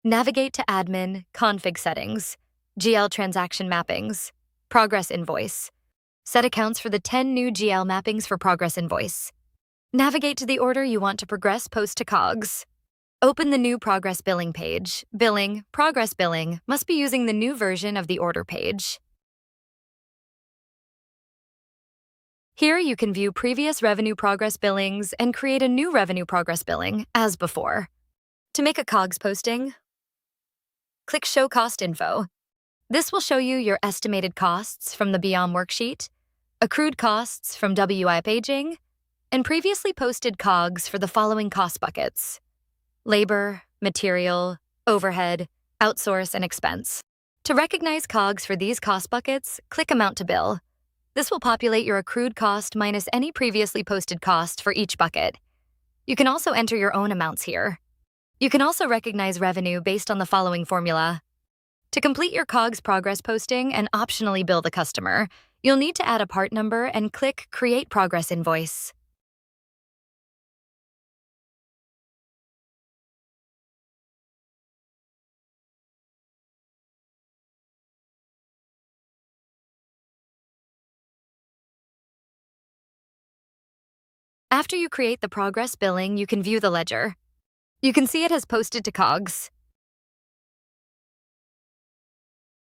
Navigate to Admin, Config Settings, GL Transaction Mappings, Progress Invoice. Set accounts for the 10 new GL mappings for Progress Invoice. Navigate to the order you want to progress post to COGS. Open the new Progress Billing page. Billing, Progress Billing, must be using the new version of the order page. Here you can view previous revenue progress billings and create a new revenue progress billing, as before. To make a COGS posting, click Show Cost Info. This will show you your estimated costs from the BIOM worksheet, accrued costs from WIP Aging, and previously posted COGS for the following cost buckets: labor, material, overhead, outsource, and expense. To recognize COGS for these cost buckets, click Amount to Bill. This will populate your accrued cost minus any previously posted cost for each bucket. You can also enter your own amounts here. You can also recognize revenue based on the following formula. To complete your COGS progress posting and optionally bill the customer, you'll need to add a part number and click Create Progress Invoice. After you create the progress billing, you can view the ledger. You can see it has posted to COGS.